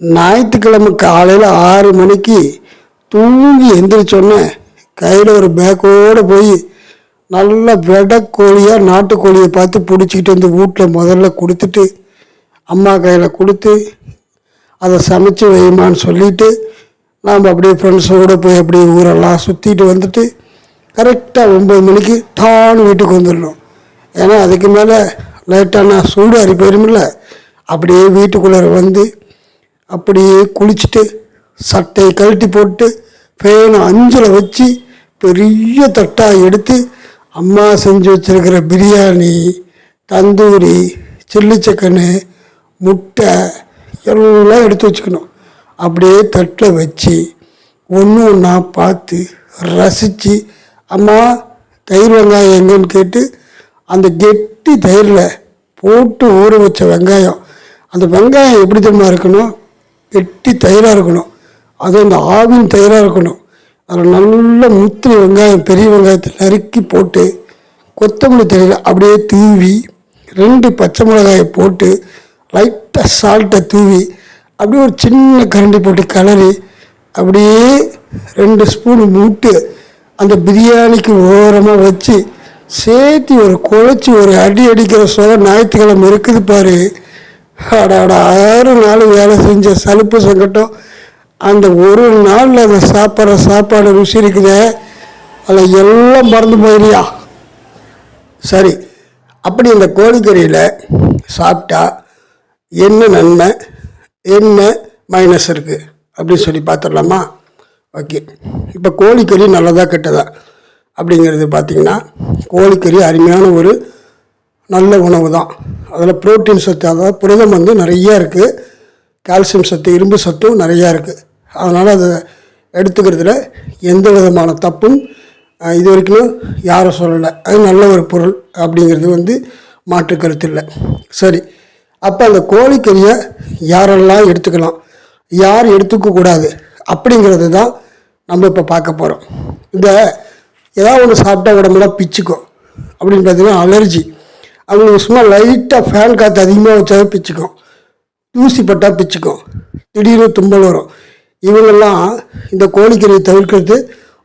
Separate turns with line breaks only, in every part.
ஞாயிற்றுக்கிழமை காலையில் 6 மணிக்கு தூங்கி எந்திரிச்சோன்னே கையில் ஒரு பேக்கோடு போய் நல்ல வெடைக்கோழியாக நாட்டுக்கோழியை பார்த்து பிடிச்சிக்கிட்டு வந்து வீட்டில் முதல்ல கொடுத்துட்டு அம்மா கையில் கொடுத்து அதை சமைச்சு வைமான்னு சொல்லிவிட்டு நாம் அப்படியே ஃப்ரெண்ட்ஸோடு போய் அப்படியே ஊரெல்லாம் சுற்றிட்டு வந்துட்டு கரெக்டாக 9 மணிக்கு டான்னு வீட்டுக்கு வந்துடணும். ஏன்னா அதுக்கு மேலே லேட்டானா சூடு அரி போயிருமில்ல. அப்படியே வீட்டுக்குள்ளே வந்து அப்படியே குளிச்சுட்டு சட்டையை கழட்டி போட்டு ஃபேனை 5ல் வச்சு பெரிய தட்டாக எடுத்து அம்மா செஞ்சு வச்சுருக்கிற பிரியாணி, தந்தூரி, சில்லி சிக்கனு, முட்டை எல்லாம் எடுத்து வச்சுக்கணும். அப்படியே தட்டில் வச்சு ஒன்று ஒன்றா பார்த்து ரசித்து அம்மா தயிர் வெங்காயம் எங்கேன்னு கேட்டு அந்த கெட்டி தயிரில் போட்டு ஊற வச்ச வெங்காயம், அந்த வெங்காயம் எப்படி தெரியுமா இருக்கணும், கெட்டி தயிராக இருக்கணும். அதுவும் அந்த ஆவின் தயிராக இருக்கணும். அதில் நல்ல முத்திரி வெங்காயம், பெரிய வெங்காயத்தை நறுக்கி போட்டு கொத்தமல்லி தயிர் அப்படியே தூவி 2 பச்சை மிளகாயை போட்டு லைட்டாக சால்ட்டை தூவி அப்படியே ஒரு சின்ன கரண்டி போட்டு கிளறி அப்படியே 2 ஸ்பூன் மூட்டு அந்த பிரியாணிக்கு ஓரமாக வச்சு சேர்த்து ஒரு குழச்சி ஒரு அடி அடிக்கிற சோகம் ஞாயிற்றுக்கிழமை இருக்குது பாரு. அடாடா 6 நாள் வேலை செஞ்ச சலுப்பு சங்கட்டம் அந்த ஒரு நாளில் அந்த சாப்பாடு ருசி இருக்குதே, அதில் எல்லாம் மறந்து போயிடுறியா. சரி, அப்படி இந்த கோழிக்கறியில் சாப்பிட்டா என்ன நன்மை என்ன மைனஸ் இருக்குது அப்படின்னு சொல்லி பார்த்துடலாமா? ஓகே, இப்போ கோழிக்கறி நல்லதா கெட்டதா அப்படிங்கிறது பார்த்திங்கன்னா, கோழிக்கறி அருமையான ஒரு நல்ல உணவு தான். அதில் புரோட்டீன் சத்து, அதாவது புரதம் வந்து நிறையா இருக்குது, கால்சியம் சத்து, இரும்பு சத்தும் நிறையா இருக்குது. அதனால் அதை எடுத்துக்கிறதுல எந்த விதமான தப்பும் இது வரைக்கும் யாரும் சொல்லலை. அது நல்ல ஒரு பொருள் அப்படிங்கிறது வந்து மாற்று கருத்து இல்லை. சரி, அப்போ அந்த கோழிக்கறியை யாரெல்லாம் எடுத்துக்கலாம், யார் எடுத்துக்கக்கூடாது அப்படிங்கிறது தான் நம்ம இப்போ பார்க்க போகிறோம். இந்த ஏதாவது ஒன்று சாப்பிட்டா உடம்புலாம் பிச்சுக்கும் அப்படின்னு பார்த்தீங்கன்னா அலர்ஜி. அவங்களுக்கு சும்மா லைட்டாக ஃபேன் காற்று அதிகமாக வச்சாவே பிச்சுக்கும், தூசி பட்டால் பிச்சுக்கும், திடீர்னு தும்பல் வரும். இவங்கெல்லாம் இந்த கோழிக்கறியை தவிர்க்கிறது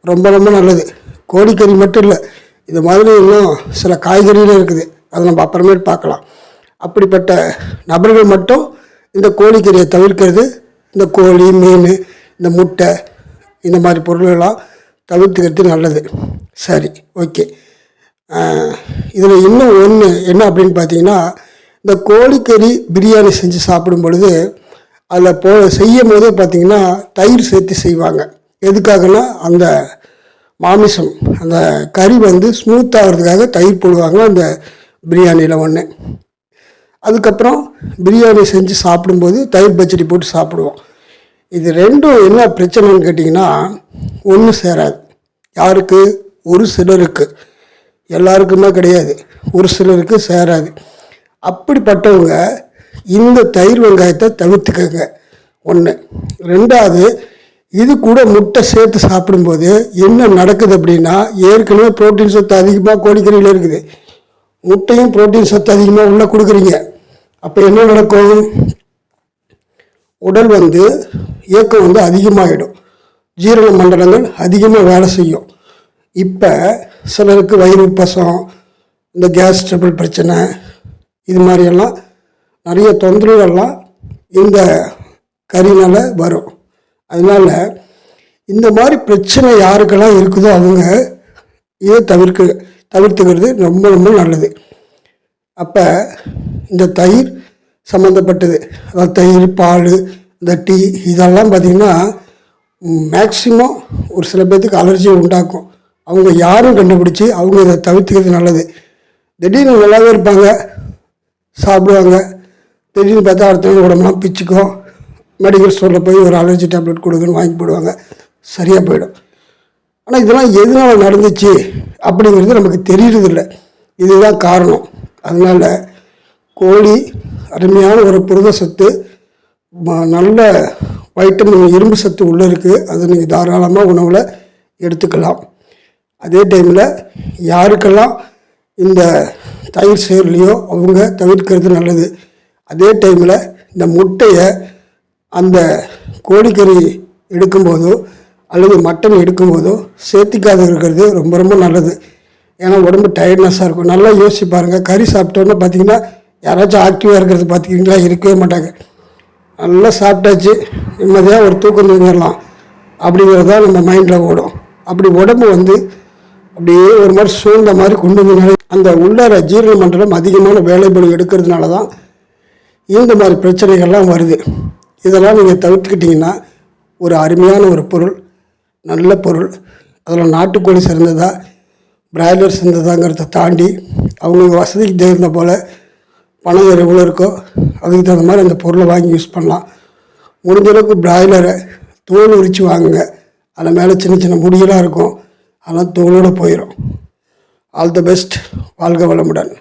ரொம்ப ரொம்ப நல்லது. கோழிக்கறி மட்டும் இல்லை, இது மாதிரி இன்னும் சில காய்கறிகளும் இருக்குது, அதை நம்ம அப்புறமேட்டு பார்க்கலாம். அப்படிப்பட்ட நபர்கள் மட்டும் இந்த கோழிக்கறியை தவிர்க்கிறது, இந்த கோழி, மீன், இந்த முட்டை, இந்த மாதிரி பொருள்கள்லாம் தவிர்த்துக்கிறது நல்லது. சரி, ஓகே. இதில் இன்னும் ஒன்று என்ன அப்படின்னு பார்த்தீங்கன்னா, இந்த கோழிக்கறி பிரியாணி செஞ்சு சாப்பிடும் பொழுது அதில் செய்யும் போதே பார்த்திங்கன்னா தயிர் சேர்த்து செய்வாங்க. எதுக்காகனா அந்த மாமிசம், அந்த கறி வந்து ஸ்மூத் ஆகிறதுக்காக தயிர் போடுவாங்க அந்த பிரியாணியில் ஒன்று. அதுக்கப்புறம் பிரியாணி செஞ்சு சாப்பிடும்போது தயிர் பச்சடி போட்டு சாப்பிடுவோம். இது ரெண்டும் என்ன பிரச்சனைன்னு கேட்டிங்கன்னா, ஒன்று சேராது. யாருக்கு? ஒரு சிலருக்கு, எல்லாருக்குமே கிடையாது, ஒரு சிலருக்கு சேராது. அப்படிப்பட்டவங்க இந்த தயிர் வெங்காயத்தை தவிர்த்துக்கங்க, ஒன்று. ரெண்டாவது, இது கூட முட்டை சேர்த்து சாப்பிடும்போது என்ன நடக்குது அப்படின்னா, ஏற்கனவே புரோட்டீன் சத்து அதிகமாக கோழிக்கறியில் இருக்குது, முட்டையும் புரோட்டீன் சத்து அதிகமாக உள்ளே கொடுக்குறீங்க. அப்போ என்ன நடக்கும்? உடல் வந்து இயக்கம் வந்து அதிகமாகிடும், ஜீரண மண்டலங்கள் அதிகமாக வேலை செய்யும். இப்போ சிலருக்கு வயிறு உப்பசம், இந்த கேஸ் ட்ரபிள் பிரச்சனை, இது மாதிரியெல்லாம் நிறைய தொந்தரவுகள்லாம் இந்த கறினால் வரும். அதனால் இந்த மாதிரி பிரச்சனை யாருக்கெல்லாம் இருக்குதோ அவங்க இதை தவிர்த்துக்கிறது ரொம்ப ரொம்ப நல்லது. அப்போ இந்த தயிர் சம்மந்தப்பட்டது, அதாவது தயிர், பால், இந்த டீ, இதெல்லாம் பார்த்திங்கன்னா மேக்சிமம் ஒரு சில பேர்த்துக்கு அலர்ஜியை உண்டாக்கும். அவங்க யாரும் கண்டுபிடிச்சி அவங்க இதை தவிர்த்துக்கிறது நல்லது. திடீர்னு நல்லாவே இருப்பாங்க, சாப்பிடுவாங்க, திடீர்னு பார்த்தா அடுத்த நாள் உடம்புலாம் பிச்சுக்கும். மெடிக்கல் ஸ்டோரில் போய் ஒரு அலர்ஜி டேப்லெட் கொடுக்குன்னு வாங்கி போடுவாங்க, சரியாக போயிடும். ஆனால் இதெல்லாம் எதனால் நடந்துச்சு அப்படிங்கிறது நமக்கு தெரியறதில்லை. இதுதான் காரணம். அதனால் கோழி அருமையான ஒரு புரத சத்து, நல்ல வைட்டமின், இரும்பு சத்து உள்ளே இருக்குது. அதை நீங்கள் தாராளமாக உணவில் எடுத்துக்கலாம். அதே டைமில் யாருக்கெல்லாம் இந்த தயிர் சேரலையோ அவங்க தவிர்க்கிறது நல்லது. அதே டைமில் இந்த முட்டையை அந்த கோழிக்கறி எடுக்கும்போதோ அல்லது மட்டன் எடுக்கும்போதோ சேர்த்திக்காத இருக்கிறது ரொம்ப ரொம்ப நல்லது. ஏன்னா உடம்பு டயர்ட்னஸாக இருக்கும். நல்லா யோசிச்சு பாருங்கள். கறி சாப்பிட்டோன்னு பார்த்தீங்கன்னா யாராச்சும் ஆக்டிவாக இருக்கிறது பார்த்திங்கன்னா இருக்கவே மாட்டாங்க. நல்லா சாப்பிட்டாச்சு நிம்மதியாக ஒரு தூக்கம் தூங்கிடலாம் அப்படிங்கிறது தான் நம்ம மைண்டில் ஓடும். அப்படி உடம்பு வந்து அப்படியே ஒரு மாதிரி சூழ்ந்த மாதிரி கொண்டு வந்தனால அந்த உள்ளார ஜீரண மண்டலம் அதிகமான வேலைப்பளு எடுக்கிறதுனால தான் இந்த மாதிரி பிரச்சனைகள்லாம் வருது. இதெல்லாம் நீங்கள் தவிர்த்துக்கிட்டிங்கன்னா ஒரு அருமையான ஒரு பொருள், நல்ல பொருள். அதில் நாட்டுக்கோழி சிறந்ததா பிராய்லர் சிறந்ததாங்கிறத தாண்டி அவங்க வசதிக்கு தகுந்த போல் பணம் எவ்வளோ இருக்கோ அதுக்கு தகுந்த மாதிரி அந்த பொருளை வாங்கி யூஸ் பண்ணலாம். முடிஞ்சளவுக்கு பிராய்லரை தோல் உரித்து வாங்குங்க. அதில் மேலே சின்ன சின்ன முடியெல்லாம் இருக்கும், அதெல்லாம் தோலோடு போயிடும். All the best. வாழ்க வளமுடன்.